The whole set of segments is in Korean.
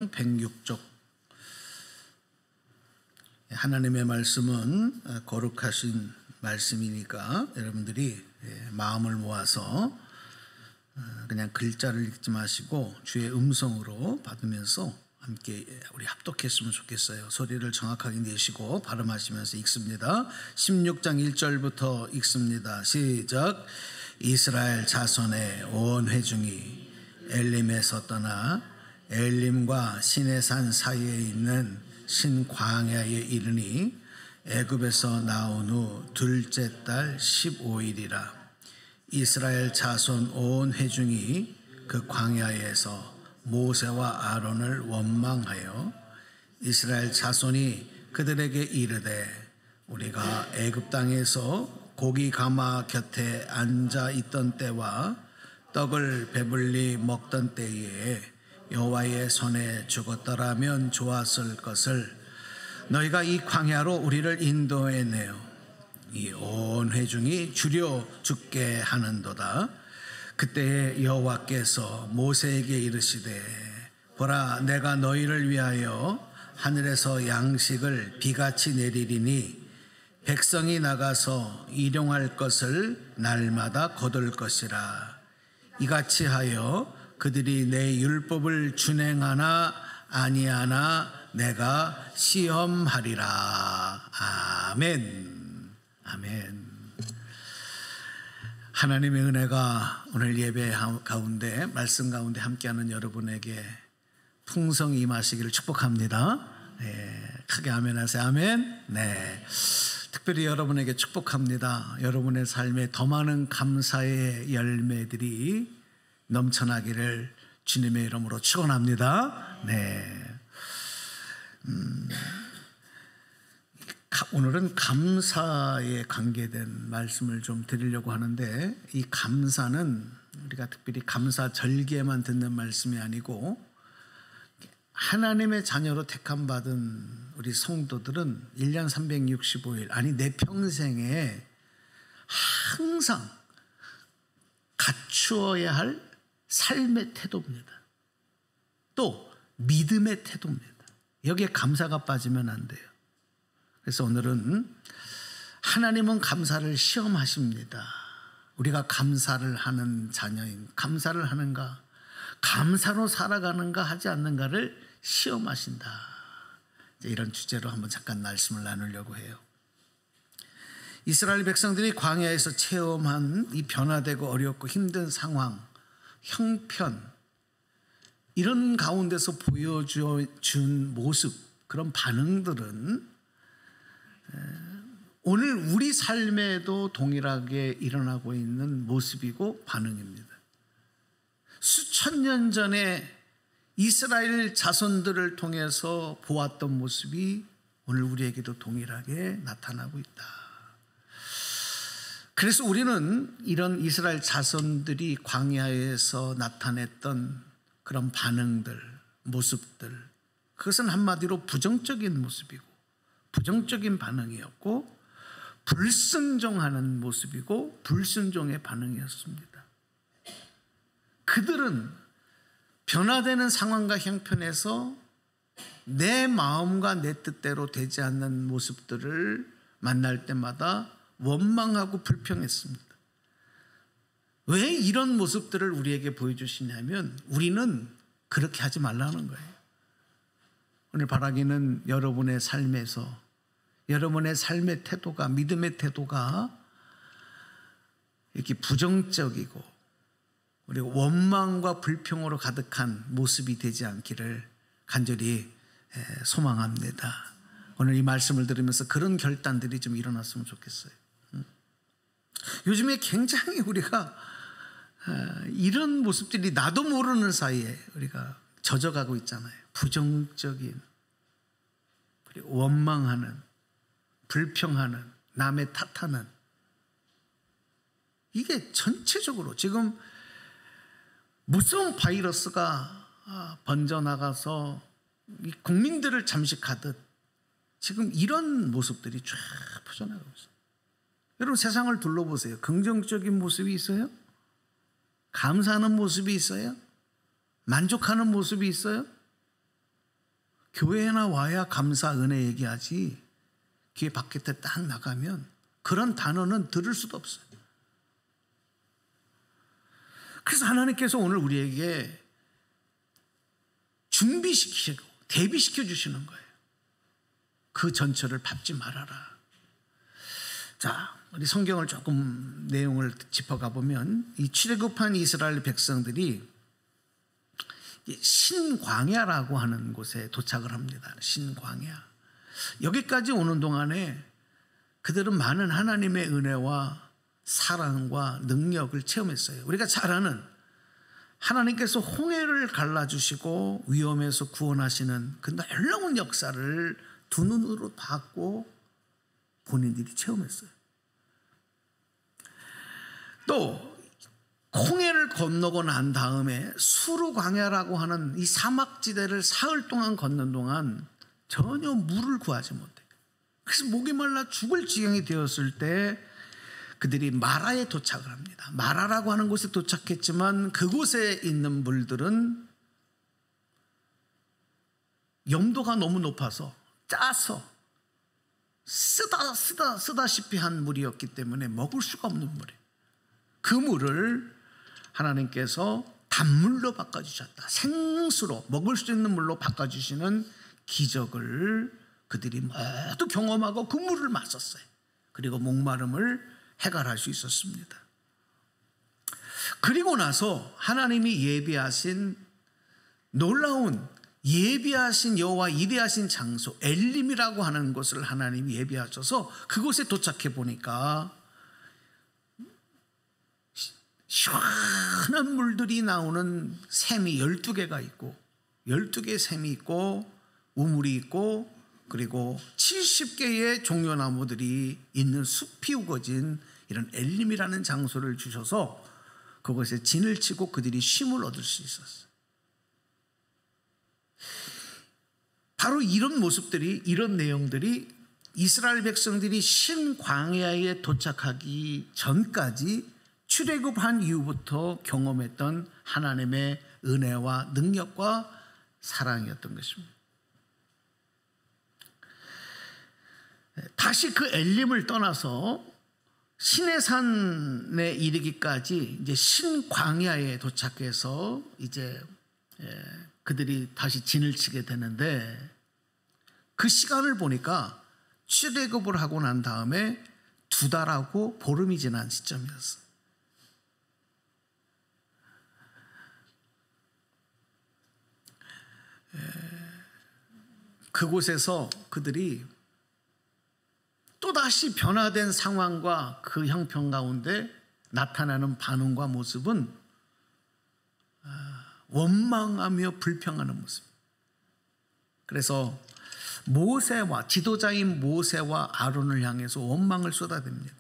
106쪽. 하나님의 말씀은 거룩하신 말씀이니까 여러분들이 마음을 모아서 그냥 글자를 읽지 마시고 주의 음성으로 받으면서 함께 우리 합독했으면 좋겠어요. 소리를 정확하게 내시고 발음하시면서 읽습니다. 16장 1절부터 읽습니다. 시작. 이스라엘 자손의 온 회중이 엘림에서 떠나 엘림과 시내산 사이에 있는 신광야에 이르니 애굽에서 나온 후 둘째 달 15일이라. 이스라엘 자손 온 회중이 그 광야에서 모세와 아론을 원망하여 이스라엘 자손이 그들에게 이르되 우리가 애굽 땅에서 고기 가마 곁에 앉아 있던 때와 떡을 배불리 먹던 때에 여호와의 손에 죽었더라면 좋았을 것을 너희가 이 광야로 우리를 인도해내어 이 온 회중이 주려 죽게 하는도다. 그때에 여호와께서 모세에게 이르시되 보라, 내가 너희를 위하여 하늘에서 양식을 비같이 내리리니 백성이 나가서 일용할 것을 날마다 거둘 것이라. 이같이 하여 그들이 내 율법을 준행하나 아니하나 내가 시험하리라. 아멘. 아멘. 하나님의 은혜가 오늘 예배 가운데 말씀 가운데 함께하는 여러분에게 풍성히 임하시기를 축복합니다. 네, 크게 아멘 하세요. 아멘. 네. 특별히 여러분에게 축복합니다. 여러분의 삶에 더 많은 감사의 열매들이 넘쳐나기를 주님의 이름으로 축원합니다. 네. 오늘은 감사에 관계된 말씀을 좀 드리려고 하는데, 이 감사는 우리가 특별히 감사 절기에만 듣는 말씀이 아니고 하나님의 자녀로 택함 받은 우리 성도들은 1년 365일 아니 내 평생에 항상 갖추어야 할 삶의 태도입니다. 또 믿음의 태도입니다. 여기에 감사가 빠지면 안 돼요. 그래서 오늘은 하나님은 감사를 시험하십니다. 우리가 감사를 하는 자녀인, 감사를 하는가, 감사로 살아가는가 하지 않는가를 시험하신다. 이런 주제로 한번 잠깐 말씀을 나누려고 해요. 이스라엘 백성들이 광야에서 체험한 이 변화되고 어렵고 힘든 상황, 형편, 이런 가운데서 보여준 모습, 그런 반응들은 오늘 우리 삶에도 동일하게 일어나고 있는 모습이고 반응입니다. 수천 년 전에 이스라엘 자손들을 통해서 보았던 모습이 오늘 우리에게도 동일하게 나타나고 있다. 그래서 우리는 이런 이스라엘 자손들이 광야에서 나타냈던 그런 반응들, 모습들, 그것은 한마디로 부정적인 모습이고 부정적인 반응이었고 불순종하는 모습이고 불순종의 반응이었습니다. 그들은 변화되는 상황과 형편에서 내 마음과 내 뜻대로 되지 않는 모습들을 만날 때마다 원망하고 불평했습니다. 왜 이런 모습들을 우리에게 보여주시냐면 우리는 그렇게 하지 말라는 거예요. 오늘 바라기는 여러분의 삶에서 여러분의 삶의 태도가, 믿음의 태도가 이렇게 부정적이고 그리고 원망과 불평으로 가득한 모습이 되지 않기를 간절히 소망합니다. 오늘 이 말씀을 들으면서 그런 결단들이 좀 일어났으면 좋겠어요. 요즘에 굉장히 우리가 이런 모습들이 나도 모르는 사이에 우리가 젖어가고 있잖아요. 부정적인, 그리고 원망하는, 불평하는, 남의 탓하는, 이게 전체적으로 지금 무서운 바이러스가 번져나가서 국민들을 잠식하듯 지금 이런 모습들이 쫙 퍼져나가고 있어요. 여러분 세상을 둘러보세요. 긍정적인 모습이 있어요? 감사하는 모습이 있어요? 만족하는 모습이 있어요? 교회나 와야 감사 은혜 얘기하지 교회 밖에 딱 나가면 그런 단어는 들을 수도 없어요. 그래서 하나님께서 오늘 우리에게 준비시키고 대비시켜 주시는 거예요. 그 전철을 밟지 말아라. 자, 우리 성경을 조금 내용을 짚어가 보면 이 출애굽한 이스라엘 백성들이 신광야라고 하는 곳에 도착을 합니다. 신광야. 여기까지 오는 동안에 그들은 많은 하나님의 은혜와 사랑과 능력을 체험했어요. 우리가 잘 아는 하나님께서 홍해를 갈라주시고 위험에서 구원하시는 그 놀라운 역사를 두 눈으로 봤고 본인들이 체험했어요. 또 홍해를 건너고 난 다음에 수르 광야라고 하는 이 사막지대를 사흘 동안 걷는 동안 전혀 물을 구하지 못해요. 그래서 목이 말라 죽을 지경이 되었을 때 그들이 마라에 도착을 합니다. 마라라고 하는 곳에 도착했지만 그곳에 있는 물들은 염도가 너무 높아서 짜서 쓰다시피 한 물이었기 때문에 먹을 수가 없는 물이에요. 그 물을 하나님께서 단물로 바꿔주셨다. 생수로 먹을 수 있는 물로 바꿔주시는 기적을 그들이 모두 경험하고 그 물을 마셨어요. 그리고 목마름을 해결할 수 있었습니다. 그리고 나서 하나님이 예비하신 놀라운 예비하신 여호와 이레하신 장소 엘림이라고 하는 곳을 하나님이 예비하셔서 그곳에 도착해 보니까 시원한 물들이 나오는 샘이 12개가 있고 12개의 샘이 있고 우물이 있고 그리고 70개의 종려나무들이 있는 숲이 우거진 이런 엘림이라는 장소를 주셔서 그곳에 진을 치고 그들이 쉼을 얻을 수 있었어요. 바로 이런 모습들이 이런 내용들이 이스라엘 백성들이 신광야에 도착하기 전까지 출애굽한 이후부터 경험했던 하나님의 은혜와 능력과 사랑이었던 것입니다. 다시 그 엘림을 떠나서 시내산에 이르기까지 이제 신광야에 도착해서 이제 그들이 다시 진을 치게 되는데 그 시간을 보니까 출애굽을 하고 난 다음에 2달하고 보름이 지난 시점이었어요. 그곳에서 그들이 또다시 변화된 상황과 그 형편 가운데 나타나는 반응과 모습은 원망하며 불평하는 모습. 그래서 모세와 지도자인 모세와 아론을 향해서 원망을 쏟아댑니다.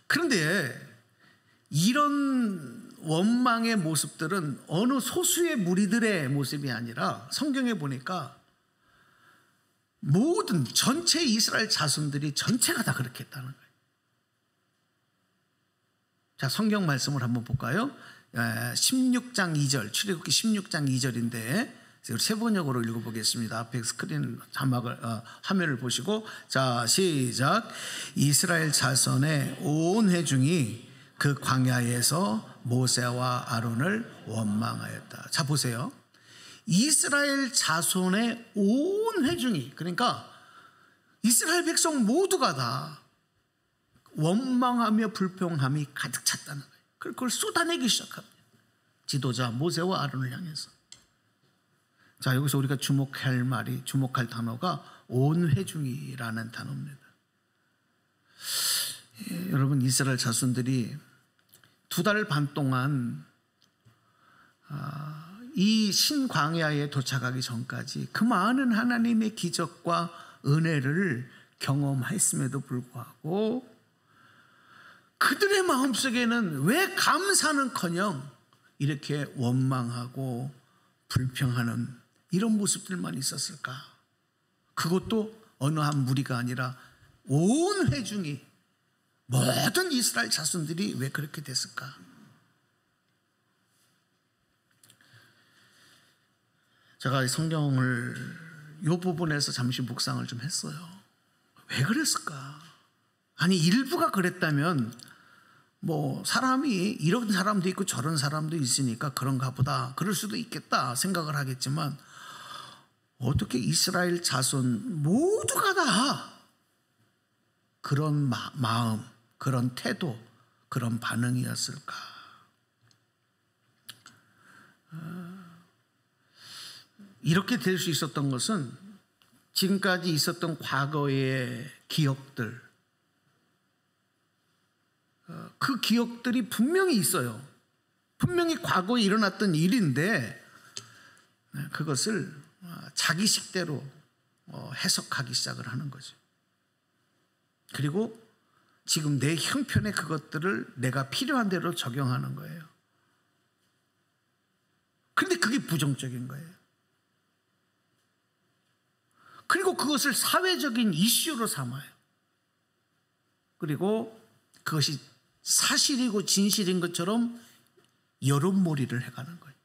그런데 이런 원망의 모습들은 어느 소수의 무리들의 모습이 아니라 성경에 보니까 모든 전체 이스라엘 자손들이 전체가 다 그렇게 했다는 거예요. 자, 성경 말씀을 한번 볼까요? 16장 2절, 출애굽기 16장 2절인데 세 번역으로 읽어보겠습니다. 앞에 스크린 자막을 화면을 보시고 자 시작. 이스라엘 자손의 온 회중이 그 광야에서 모세와 아론을 원망하였다. 자 보세요. 이스라엘 자손의 온 회중이, 그러니까 이스라엘 백성 모두가 다 원망하며 불평함이 가득 찼다는 거예요. 그걸 쏟아내기 시작합니다. 지도자 모세와 아론을 향해서. 자, 여기서 우리가 주목할 단어가 온 회중이라는 단어입니다. 여러분, 이스라엘 자손들이 2달 반 동안 이 신광야에 도착하기 전까지 그 많은 하나님의 기적과 은혜를 경험했음에도 불구하고 그들의 마음속에는 왜 감사는커녕 이렇게 원망하고 불평하는 이런 모습들만 있었을까? 그것도 어느 한 무리가 아니라 온 회중이, 모든 이스라엘 자손들이 왜 그렇게 됐을까? 제가 이 성경을 이 부분에서 잠시 묵상을 좀 했어요. 왜 그랬을까? 아니, 일부가 그랬다면 뭐 사람이 이런 사람도 있고 저런 사람도 있으니까 그런가 보다, 그럴 수도 있겠다 생각을 하겠지만, 어떻게 이스라엘 자손 모두가 다 그런 마음, 그런 태도, 그런 반응이었을까? 이렇게 될 수 있었던 것은 지금까지 있었던 과거의 기억들, 그 기억들이 분명히 있어요. 분명히 과거에 일어났던 일인데 그것을 자기 식대로 해석하기 시작을 하는 거죠. 그리고 지금 내 형편에 그것들을 내가 필요한 대로 적용하는 거예요. 그런데 그게 부정적인 거예요. 그리고 그것을 사회적인 이슈로 삼아요. 그리고 그것이 사실이고 진실인 것처럼 여론몰이를 해가는 거예요.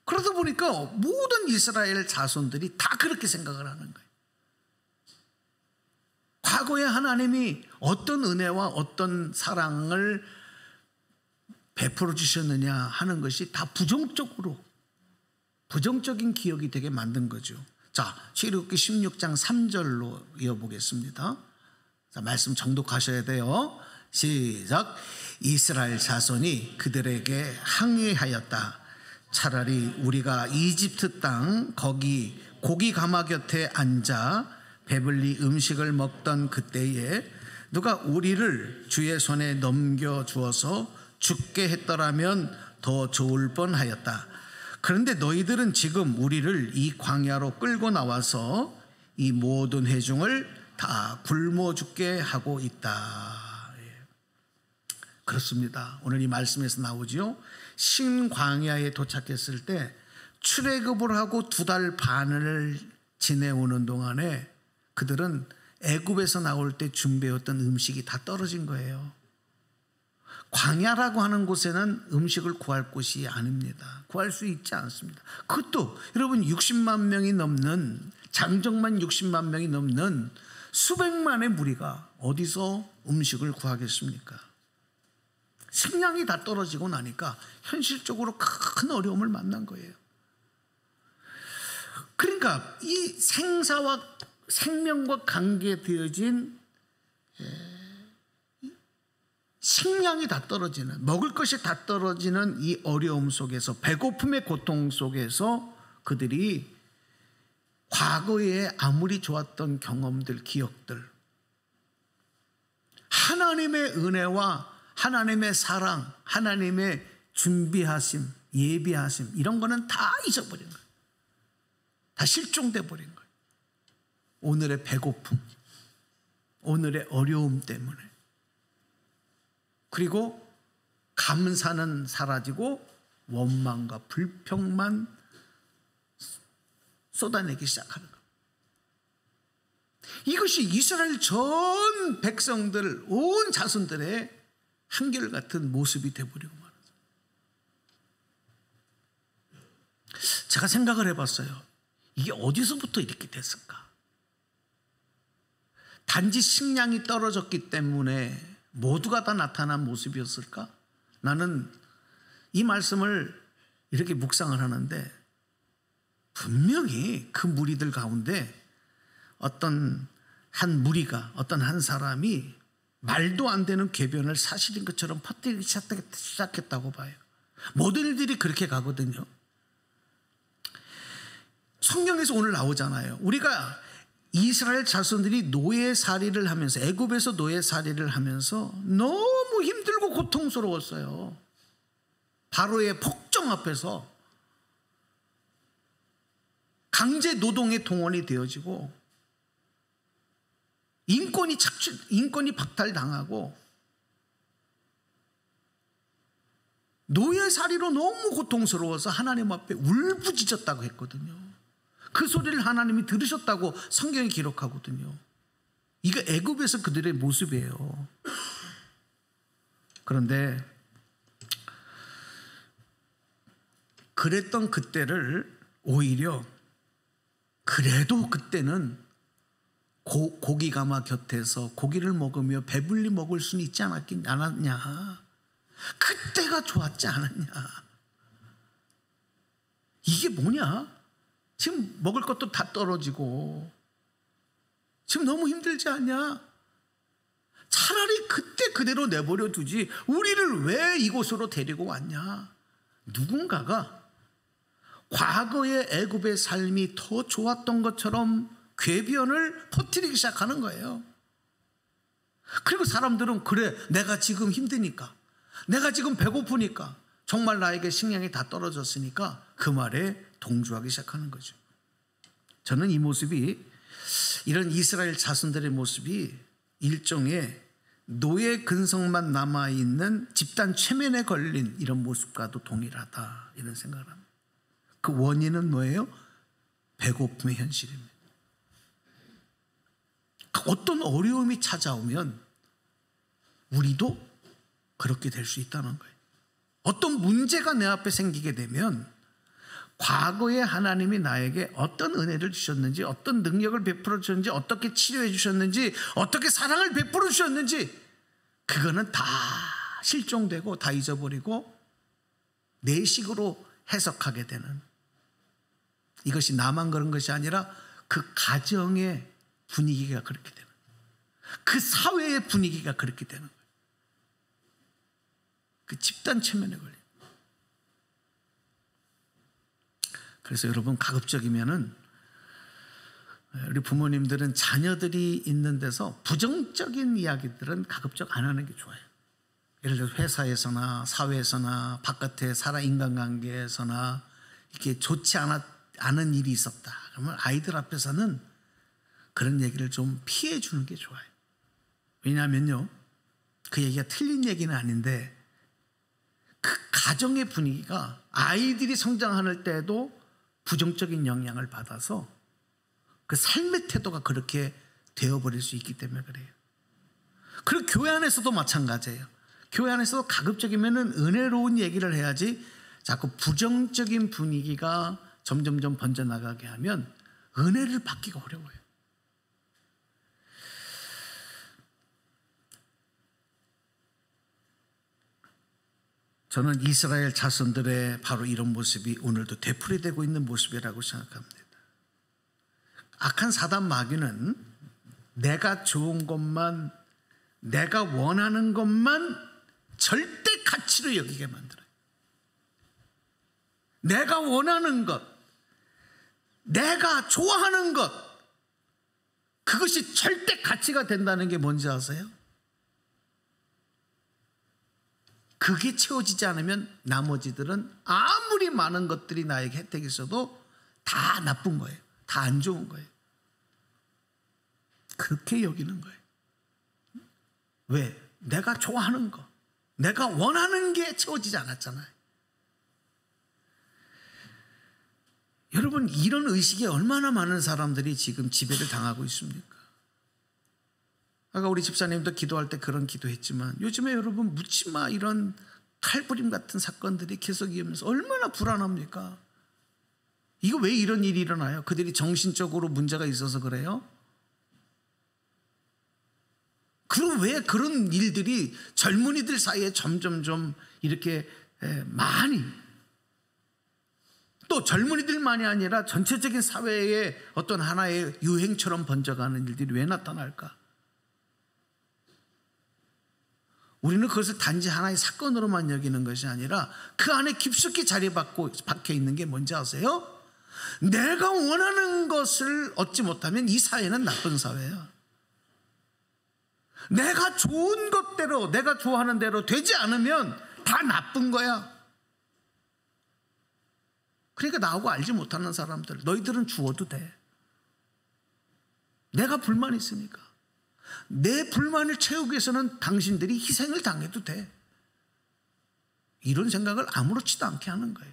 그러다 보니까 모든 이스라엘 자손들이 다 그렇게 생각을 하는 거예요. 과거에 하나님이 어떤 은혜와 어떤 사랑을 베풀어 주셨느냐 하는 것이 다 부정적인 기억이 되게 만든 거죠. 자, 출애굽기 16장 3절로 이어보겠습니다. 자, 말씀 정독하셔야 돼요. 시작. 이스라엘 자손이 그들에게 항의하였다. 차라리 우리가 이집트 땅 거기 고기 가마 곁에 앉아 배불리 음식을 먹던 그때에 누가 우리를 주의 손에 넘겨주어서 죽게 했더라면 더 좋을 뻔하였다. 그런데 너희들은 지금 우리를 이 광야로 끌고 나와서 이 모든 회중을 다 굶어 죽게 하고 있다. 그렇습니다. 오늘 이 말씀에서 나오지요. 신광야에 도착했을 때 출애굽을 하고 2달 반을 지내오는 동안에 그들은 애굽에서 나올 때 준비했던 음식이 다 떨어진 거예요. 광야라고 하는 곳에는 음식을 구할 곳이 아닙니다. 구할 수 있지 않습니다. 그것도 여러분 60만 명이 넘는, 장정만 60만 명이 넘는 수백만의 무리가 어디서 음식을 구하겠습니까? 식량이 다 떨어지고 나니까 현실적으로 큰 어려움을 만난 거예요. 그러니까 이 생명과 관계되어진 식량이 다 떨어지는, 먹을 것이 다 떨어지는 이 어려움 속에서, 배고픔의 고통 속에서 그들이 과거에 아무리 좋았던 경험들, 기억들, 하나님의 은혜와 하나님의 사랑, 하나님의 준비하심, 예비하심, 이런 거는 다 잊어버린 거예요. 다 실종돼 버린 거예요. 오늘의 배고픔, 오늘의 어려움 때문에. 그리고 감사는 사라지고 원망과 불평만 쏟아내기 시작하는 거예요. 이것이 이스라엘 전 백성들, 온 자손들의 한결같은 모습이 되어버리고 말았어요. 제가 생각을 해봤어요. 이게 어디서부터 이렇게 됐을까? 단지 식량이 떨어졌기 때문에 모두가 다 나타난 모습이었을까? 나는 이 말씀을 이렇게 묵상을 하는데 분명히 그 무리들 가운데 어떤 한 무리가, 어떤 한 사람이 말도 안 되는 궤변을 사실인 것처럼 퍼뜨리기 시작했다고 봐요. 모든 일들이 그렇게 가거든요. 성경에서 오늘 나오잖아요. 우리가 이스라엘 자손들이 노예살이를 하면서, 애굽에서 노예살이를 하면서 너무 힘들고 고통스러웠어요. 바로의 폭정 앞에서 강제 노동의 동원이 되어지고 인권이 박탈당하고 노예살이로 너무 고통스러워서 하나님 앞에 울부짖었다고 했거든요. 그 소리를 하나님이 들으셨다고 성경이 기록하거든요. 이거 애굽에서 그들의 모습이에요. 그런데 그랬던 그때를 오히려 그래도 그때는 고기 가마 곁에서 고기를 먹으며 배불리 먹을 수는 있지 않았냐. 그때가 좋았지 않았냐. 이게 뭐냐? 지금 먹을 것도 다 떨어지고 지금 너무 힘들지 않냐? 차라리 그때 그대로 내버려 두지 우리를 왜 이곳으로 데리고 왔냐? 누군가가 과거의 애굽의 삶이 더 좋았던 것처럼 궤변을 퍼뜨리기 시작하는 거예요. 그리고 사람들은 그래, 내가 지금 힘드니까, 내가 지금 배고프니까, 정말 나에게 식량이 다 떨어졌으니까 그 말에 동조하기 시작하는 거죠. 저는 이 모습이, 이런 이스라엘 자손들의 모습이 일종의 노예 근성만 남아있는 집단 최면에 걸린 이런 모습과도 동일하다, 이런 생각을 합니다. 그 원인은 뭐예요? 배고픔의 현실입니다. 어떤 어려움이 찾아오면 우리도 그렇게 될 수 있다는 거예요. 어떤 문제가 내 앞에 생기게 되면 과거에 하나님이 나에게 어떤 은혜를 주셨는지, 어떤 능력을 베풀어 주셨는지, 어떻게 치료해 주셨는지, 어떻게 사랑을 베풀어 주셨는지, 그거는 다 실종되고 다 잊어버리고 내 식으로 해석하게 되는, 이것이 나만 그런 것이 아니라 그 가정의 분위기가 그렇게 되는, 그 사회의 분위기가 그렇게 되는 거예요. 그 집단 체면에 걸린. 그래서 여러분, 가급적이면은 우리 부모님들은 자녀들이 있는 데서 부정적인 이야기들은 가급적 안 하는 게 좋아요. 예를 들어 회사에서나 사회에서나 바깥에 살아 인간관계에서나 이렇게 좋지 않은 일이 있었다 그러면 아이들 앞에서는 그런 얘기를 좀 피해 주는 게 좋아요. 왜냐하면요, 그 얘기가 틀린 얘기는 아닌데 그 가정의 분위기가 아이들이 성장할 때도 부정적인 영향을 받아서 그 삶의 태도가 그렇게 되어버릴 수 있기 때문에 그래요. 그리고 교회 안에서도 마찬가지예요. 교회 안에서도 가급적이면 은혜로운 얘기를 해야지 자꾸 부정적인 분위기가 점점점 번져나가게 하면 은혜를 받기가 어려워요. 저는 이스라엘 자손들의 바로 이런 모습이 오늘도 되풀이되고 있는 모습이라고 생각합니다. 악한 사단 마귀는 내가 좋은 것만, 내가 원하는 것만 절대 가치로 여기게 만들어요. 내가 원하는 것, 내가 좋아하는 것, 그것이 절대 가치가 된다는 게 뭔지 아세요? 그게 채워지지 않으면 나머지들은 아무리 많은 것들이 나에게 혜택이 있어도 다 나쁜 거예요. 다 안 좋은 거예요. 그렇게 여기는 거예요. 왜? 내가 좋아하는 거, 내가 원하는 게 채워지지 않았잖아요. 여러분, 이런 의식에 얼마나 많은 사람들이 지금 지배를 당하고 있습니까? 아까 우리 집사님도 기도할 때 그런 기도했지만 요즘에 여러분 묻지마 이런 칼부림 같은 사건들이 계속 이어지면서 얼마나 불안합니까? 이거 왜 이런 일이 일어나요? 그들이 정신적으로 문제가 있어서 그래요? 그럼 왜 그런 일들이 젊은이들 사이에 점점점 이렇게 많이, 또 젊은이들만이 아니라 전체적인 사회의 어떤 하나의 유행처럼 번져가는 일들이 왜 나타날까? 우리는 그것을 단지 하나의 사건으로만 여기는 것이 아니라 그 안에 깊숙이 자리 박혀 있는 게 뭔지 아세요? 내가 원하는 것을 얻지 못하면 이 사회는 나쁜 사회야. 내가 좋은 것대로, 내가 좋아하는 대로 되지 않으면 다 나쁜 거야. 그러니까 나하고 알지 못하는 사람들, 너희들은 죽어도 돼. 내가 불만이 있으니까. 내 불만을 채우기 위해서는 당신들이 희생을 당해도 돼. 이런 생각을 아무렇지도 않게 하는 거예요.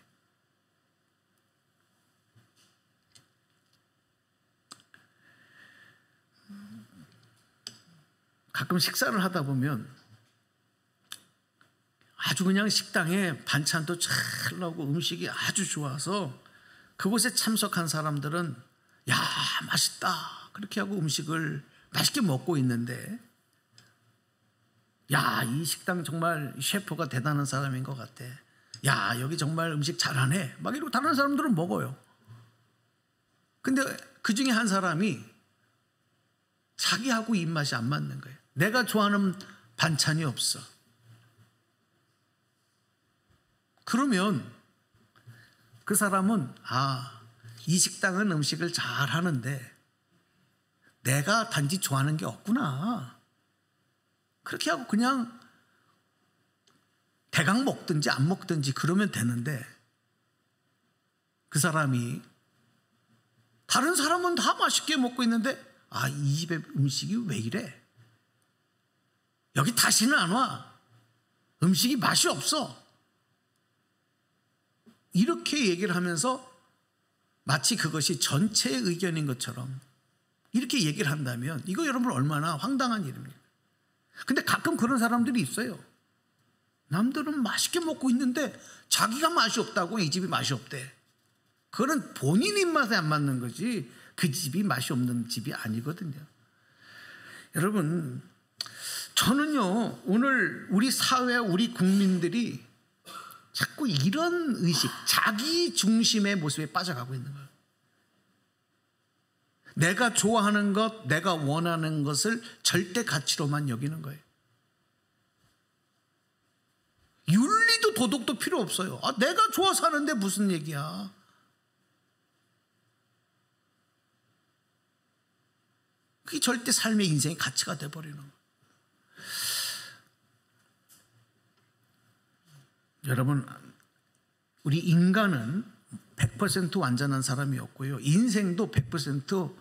가끔 식사를 하다 보면 아주 그냥 식당에 반찬도 잘 나오고 음식이 아주 좋아서 그곳에 참석한 사람들은 야, 맛있다 그렇게 하고 음식을 맛있게 먹고 있는데, 야, 이 식당 정말 셰프가 대단한 사람인 것 같아, 야, 여기 정말 음식 잘하네 막 이러고 다른 사람들은 먹어요. 근데 그 중에 한 사람이 자기하고 입맛이 안 맞는 거예요. 내가 좋아하는 반찬이 없어. 그러면 그 사람은 이 식당은 음식을 잘 하는데 내가 단지 좋아하는 게 없구나, 그렇게 하고 그냥 대강 먹든지 안 먹든지 그러면 되는데, 그 사람이 다른 사람은 다 맛있게 먹고 있는데 이 집의 음식이 왜 이래, 여기 다시는 안 와, 음식이 맛이 없어, 이렇게 얘기를 하면서 마치 그것이 전체의 의견인 것처럼 이렇게 얘기를 한다면 이거 여러분 얼마나 황당한 일입니까? 근데 가끔 그런 사람들이 있어요. 남들은 맛있게 먹고 있는데 자기가 맛이 없다고 이 집이 맛이 없대. 그건 본인 입맛에 안 맞는 거지 그 집이 맛이 없는 집이 아니거든요. 여러분, 저는요, 오늘 우리 사회, 우리 국민들이 자꾸 이런 의식, 자기 중심의 모습에 빠져가고 있는 거예요. 내가 좋아하는 것, 내가 원하는 것을 절대 가치로만 여기는 거예요. 윤리도 도덕도 필요 없어요. 내가 좋아서 하는데 무슨 얘기야. 그게 절대 삶의 인생의 가치가 돼버리는 거예요. 여러분, 우리 인간은 100% 완전한 사람이 없고요, 인생도 100%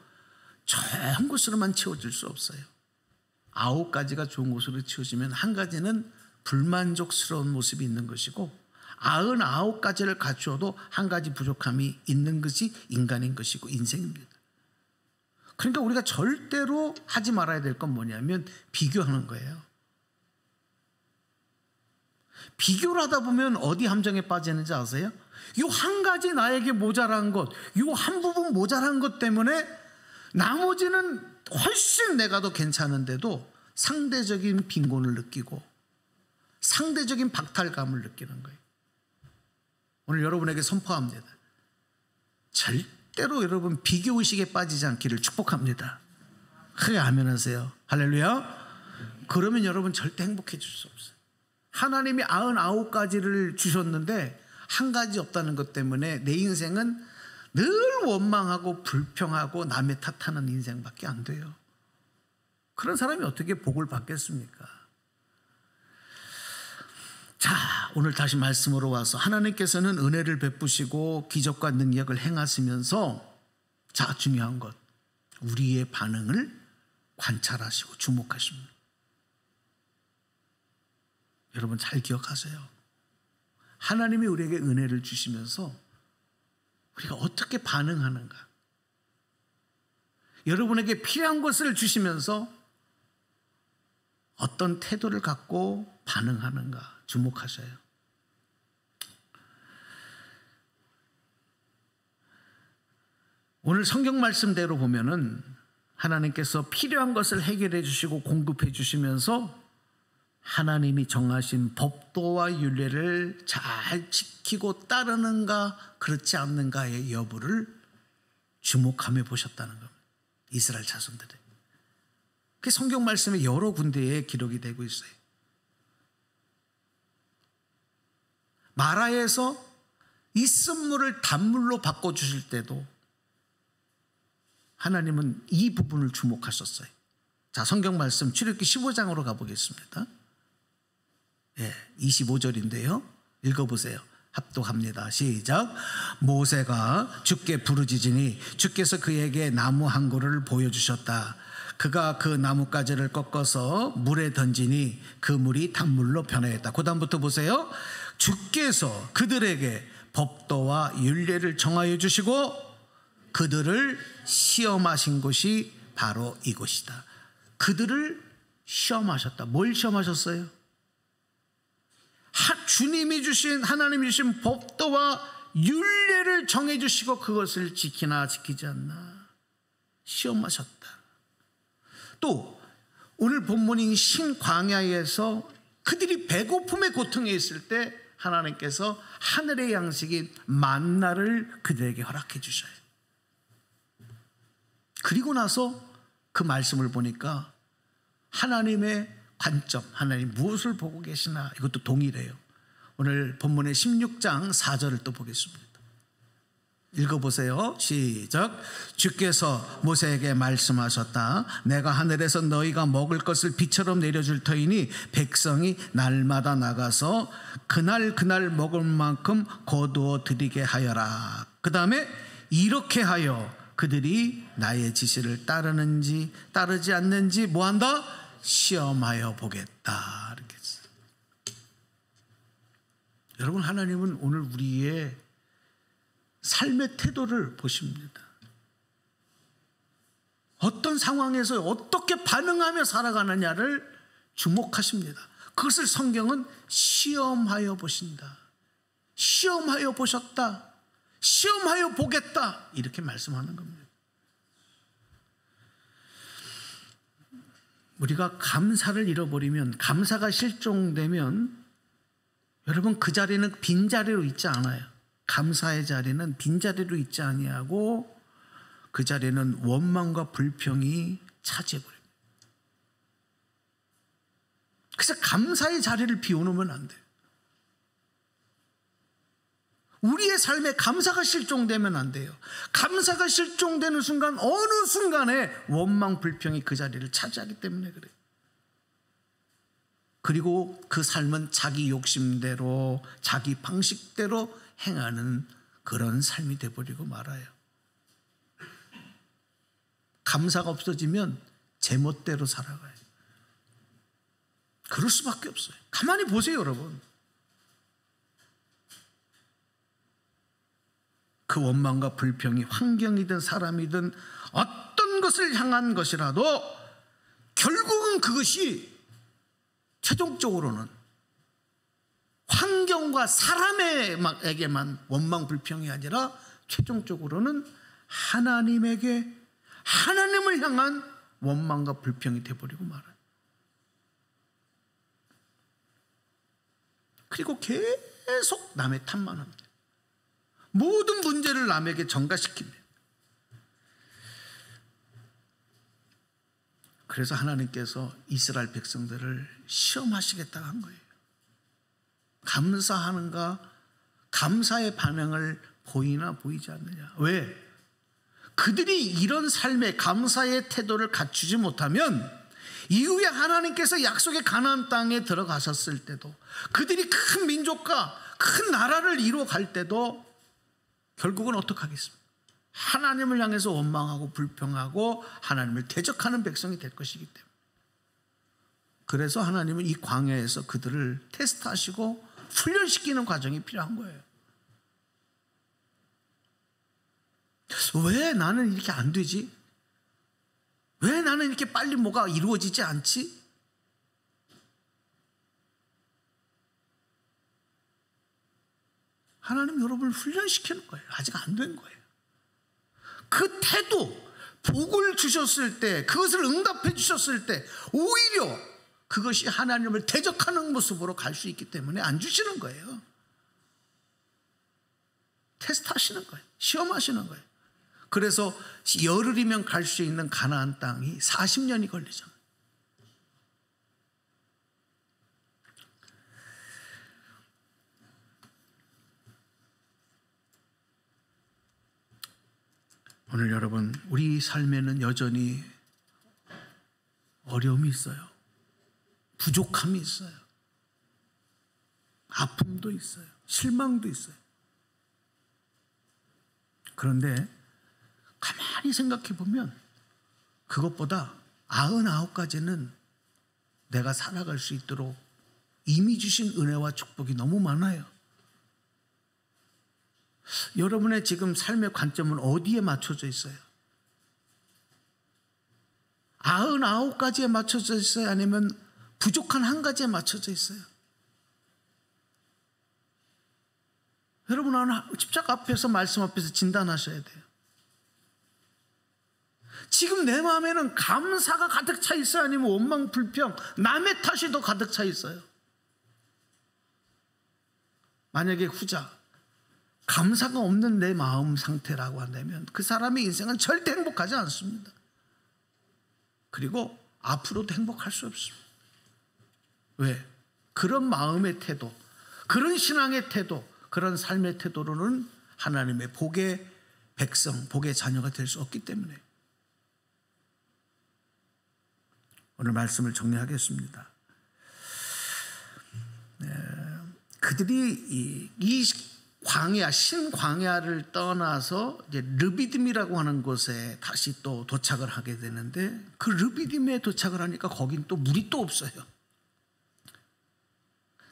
좋은 것으로만 채워질 수 없어요. 9가지가 좋은 것으로 채워지면 한 가지는 불만족스러운 모습이 있는 것이고, 99가지를 갖추어도 한 가지 부족함이 있는 것이 인간인 것이고 인생입니다. 그러니까 우리가 절대로 하지 말아야 될 건 뭐냐면 비교하는 거예요. 비교를 하다 보면 어디 함정에 빠지는지 아세요? 이 한 가지 나에게 모자란 것, 이 한 부분 모자란 것 때문에 나머지는 훨씬 내가 더 괜찮은데도 상대적인 빈곤을 느끼고 상대적인 박탈감을 느끼는 거예요. 오늘 여러분에게 선포합니다. 절대로 여러분 비교의식에 빠지지 않기를 축복합니다. 크게 아멘 하세요. 할렐루야. 그러면 여러분 절대 행복해질 수 없어요. 하나님이 99가지를 주셨는데 한 가지 없다는 것 때문에 내 인생은 늘 원망하고 불평하고 남의 탓하는 인생밖에 안 돼요. 그런 사람이 어떻게 복을 받겠습니까? 자, 오늘 다시 말씀으로 와서 하나님께서는 은혜를 베푸시고 기적과 능력을 행하시면서, 자, 중요한 것, 우리의 반응을 관찰하시고 주목하십니다. 여러분 잘 기억하세요. 하나님이 우리에게 은혜를 주시면서 우리가 어떻게 반응하는가, 여러분에게 필요한 것을 주시면서 어떤 태도를 갖고 반응하는가 주목하셔요. 오늘 성경 말씀대로 보면은 하나님께서 필요한 것을 해결해 주시고 공급해 주시면서 하나님이 정하신 법도와 율례를 잘 지키고 따르는가 그렇지 않는가의 여부를 주목하며 보셨다는 겁니다. 이스라엘 자손들이. 그 성경 말씀에 여러 군데에 기록이 되고 있어요. 마라에서 이 쓴물을 단물로 바꿔주실 때도 하나님은 이 부분을 주목하셨어요. 자, 성경 말씀 출애굽기 15장으로 가보겠습니다. 25절인데요. 읽어보세요. 합독합니다. 시작. 모세가 주께 부르짖으니 주께서 그에게 나무 한 그루를 보여주셨다. 그가 그 나뭇가지를 꺾어서 물에 던지니 그 물이 단물로 변하였다. 그 다음부터 보세요. 주께서 그들에게 법도와 율례를 정하여 주시고 그들을 시험하신 곳이 바로 이곳이다. 그들을 시험하셨다. 뭘 시험하셨어요? 주님이 주신, 하나님이 주신 법도와 율례를 정해주시고 그것을 지키나 지키지 않나 시험하셨다. 또 오늘 본문인 신광야에서 그들이 배고픔의 고통에 있을 때 하나님께서 하늘의 양식인 만나를 그들에게 허락해 주셔요. 그리고 나서 그 말씀을 보니까 하나님의 관점, 하나님 무엇을 보고 계시나 이것도 동일해요. 오늘 본문의 16장 4절을 또 보겠습니다. 읽어보세요. 시작. 주께서 모세에게 말씀하셨다. 내가 하늘에서 너희가 먹을 것을 비처럼 내려줄 터이니 백성이 날마다 나가서 그날 먹을 만큼 거두어 드리게 하여라. 그 다음에 이렇게 하여 그들이 나의 지시를 따르는지 따르지 않는지 뭐한다? 시험하여 보겠다. 이렇게 했어요. 여러분, 하나님은 오늘 우리의 삶의 태도를 보십니다. 어떤 상황에서 어떻게 반응하며 살아가느냐를 주목하십니다. 그것을 성경은 시험하여 보신다. 시험하여 보셨다. 시험하여 보겠다. 이렇게 말씀하는 겁니다. 우리가 감사를 잃어버리면, 감사가 실종되면 여러분 그 자리는 빈자리로 있지 않아요. 감사의 자리는 빈자리로 있지 아니하고 그 자리는 원망과 불평이 차지해버립니다. 그래서 감사의 자리를 비워놓으면 안 돼요. 우리의 삶에 감사가 실종되면 안 돼요. 감사가 실종되는 순간 어느 순간에 원망 불평이 그 자리를 차지하기 때문에 그래요. 그리고 그 삶은 자기 욕심대로 자기 방식대로 행하는 그런 삶이 되어버리고 말아요. 감사가 없어지면 제멋대로 살아가요. 그럴 수밖에 없어요. 가만히 보세요, 여러분. 그 원망과 불평이 환경이든 사람이든 어떤 것을 향한 것이라도 결국은 그것이 최종적으로는 환경과 사람에게만 원망 불평이 아니라 최종적으로는 하나님에게, 하나님을 향한 원망과 불평이 되어버리고 말아요. 그리고 계속 남의 탓만 합니다. 모든 문제를 남에게 전가시킵니다. 그래서 하나님께서 이스라엘 백성들을 시험하시겠다고 한 거예요. 감사하는가? 감사의 반응을 보이나 보이지 않느냐? 왜? 그들이 이런 삶의 감사의 태도를 갖추지 못하면 이후에 하나님께서 약속의 가나안 땅에 들어가셨을 때도, 그들이 큰 민족과 큰 나라를 이루어 갈 때도 결국은 어떻게 하겠습니까? 하나님을 향해서 원망하고 불평하고 하나님을 대적하는 백성이 될 것이기 때문에, 그래서 하나님은 이 광야에서 그들을 테스트하시고 훈련시키는 과정이 필요한 거예요. 왜 나는 이렇게 안 되지? 왜 나는 이렇게 빨리 뭐가 이루어지지 않지? 하나님 여러분을 훈련시키는 거예요. 아직 안 된 거예요. 그 태도, 복을 주셨을 때, 그것을 응답해 주셨을 때 오히려 그것이 하나님을 대적하는 모습으로 갈 수 있기 때문에 안 주시는 거예요. 테스트하시는 거예요. 시험하시는 거예요. 그래서 열흘이면 갈 수 있는 가나안 땅이 40년이 걸리죠. 오늘 여러분, 우리 삶에는 여전히 어려움이 있어요. 부족함이 있어요. 아픔도 있어요. 실망도 있어요. 그런데 가만히 생각해 보면 그것보다 99가지는 내가 살아갈 수 있도록 이미 주신 은혜와 축복이 너무 많아요. 여러분의 지금 삶의 관점은 어디에 맞춰져 있어요? 99가지에 맞춰져 있어요? 아니면 부족한 한 가지에 맞춰져 있어요? 여러분, 십자가 앞에서, 말씀 앞에서 진단하셔야 돼요. 지금 내 마음에는 감사가 가득 차 있어요? 아니면 원망, 불평, 남의 탓이 더 가득 차 있어요? 만약에 후자, 감사가 없는 내 마음 상태라고 한다면 그 사람의 인생은 절대 행복하지 않습니다. 그리고 앞으로도 행복할 수 없습니다. 왜? 그런 마음의 태도, 그런 신앙의 태도, 그런 삶의 태도로는 하나님의 복의 백성, 복의 자녀가 될 수 없기 때문에. 오늘 말씀을 정리하겠습니다. 그들이 이 광야, 신광야를 떠나서 이제 르비딤이라고 하는 곳에 다시 또 도착을 하게 되는데, 그 르비딤에 도착을 하니까 거긴 또 물이 또 없어요.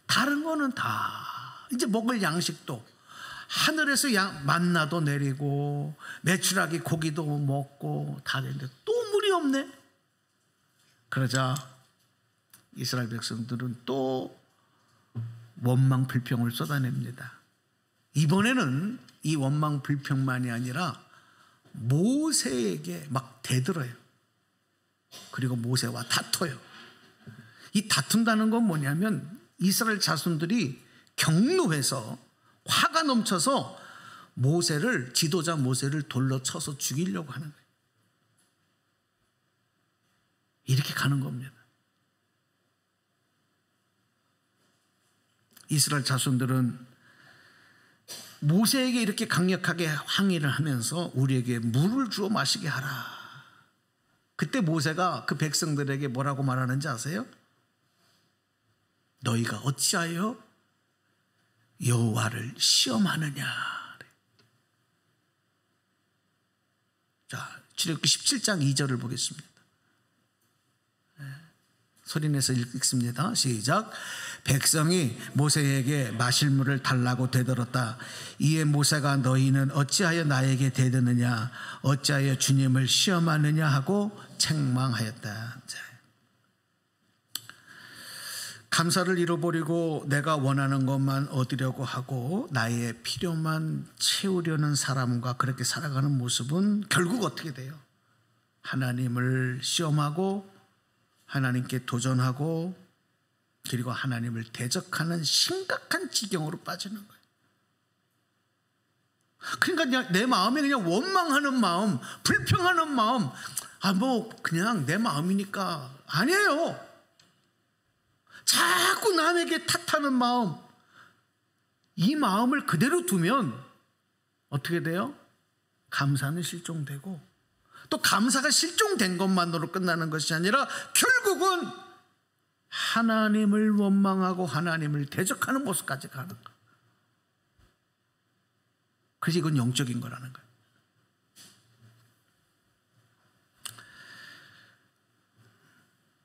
다른 거는 다 이제 먹을 양식도 하늘에서 만나도 내리고 메추라기 고기도 먹고 다 되는데 또 물이 없네. 그러자 이스라엘 백성들은 또 원망 불평을 쏟아냅니다. 이번에는 이 원망 불평만이 아니라 모세에게 막 대들어요. 그리고 모세와 다퉈요. 이 다툰다는 건 뭐냐면 이스라엘 자손들이 경노해서 화가 넘쳐서 모세를, 지도자 모세를 돌로 쳐서 죽이려고 하는 거예요. 이렇게 가는 겁니다. 이스라엘 자손들은 모세에게 이렇게 강력하게 항의를 하면서 우리에게 물을 주어 마시게 하라. 그때 모세가 그 백성들에게 뭐라고 말하는지 아세요? 너희가 어찌하여 여호와를 시험하느냐. 자, 출애굽기 17장 2절을 보겠습니다. 소리내서 읽습니다. 시작. 백성이 모세에게 마실 물을 달라고 되들었다. 이에 모세가 너희는 어찌하여 나에게 대드느냐, 어찌하여 주님을 시험하느냐 하고 책망하였다. 감사를 잃어버리고 내가 원하는 것만 얻으려고 하고 나의 필요만 채우려는 사람과 그렇게 살아가는 모습은 결국 어떻게 돼요? 하나님을 시험하고 하나님께 도전하고 그리고 하나님을 대적하는 심각한 지경으로 빠지는 거예요. 그러니까 내 마음에 그냥 원망하는 마음, 불평하는 마음, 그냥 내 마음이니까. 아니에요. 자꾸 남에게 탓하는 마음, 이 마음을 그대로 두면 어떻게 돼요? 감사는 실종되고, 또 감사가 실종된 것만으로 끝나는 것이 아니라 결국은 하나님을 원망하고 하나님을 대적하는 모습까지 가는 거예요. 그래서 이건 영적인 거라는 거예요.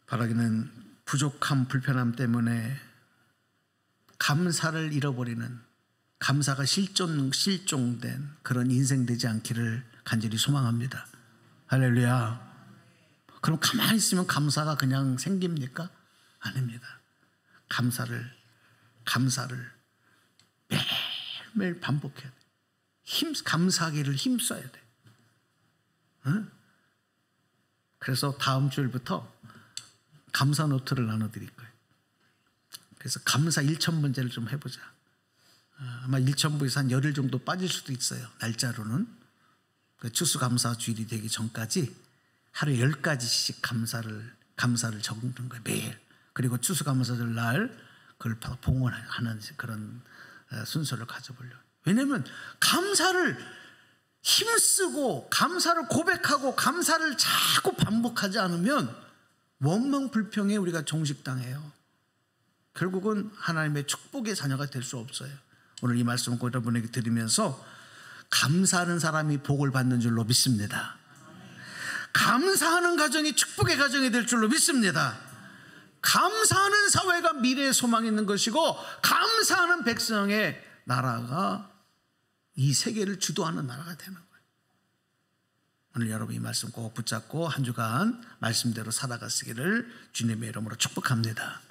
바라기는 부족함, 불편함 때문에 감사를 잃어버리는, 감사가 실종된 그런 인생 되지 않기를 간절히 소망합니다. 할렐루야. 그럼 가만히 있으면 감사가 그냥 생깁니까? 아닙니다. 감사를 매일매일 반복해야 돼. 감사하기를 힘써야 돼. 응? 그래서 다음 주일부터 감사 노트를 나눠드릴 거예요. 그래서 감사 1000문제를 좀 해보자. 아마 1000부에서 한 열흘 정도 빠질 수도 있어요. 날짜로는. 추수감사주일이 되기 전까지 하루에 10가지씩 감사를 적는 거예요. 매일. 그리고 추수감사절 날 그걸 봉헌하는 그런 순서를 가져보려고. 왜냐하면 감사를 힘쓰고 감사를 고백하고 감사를 자꾸 반복하지 않으면 원망 불평에 우리가 종식당해요. 결국은 하나님의 축복의 자녀가 될 수 없어요. 오늘 이 말씀을 여러분에게 드리면서 감사하는 사람이 복을 받는 줄로 믿습니다. 감사하는 가정이 축복의 가정이 될 줄로 믿습니다. 감사하는 사회가 미래의 소망이 있는 것이고, 감사하는 백성의 나라가 이 세계를 주도하는 나라가 되는 거예요. 오늘 여러분 이 말씀 꼭 붙잡고 한 주간 말씀대로 살아가시기를 주님의 이름으로 축복합니다.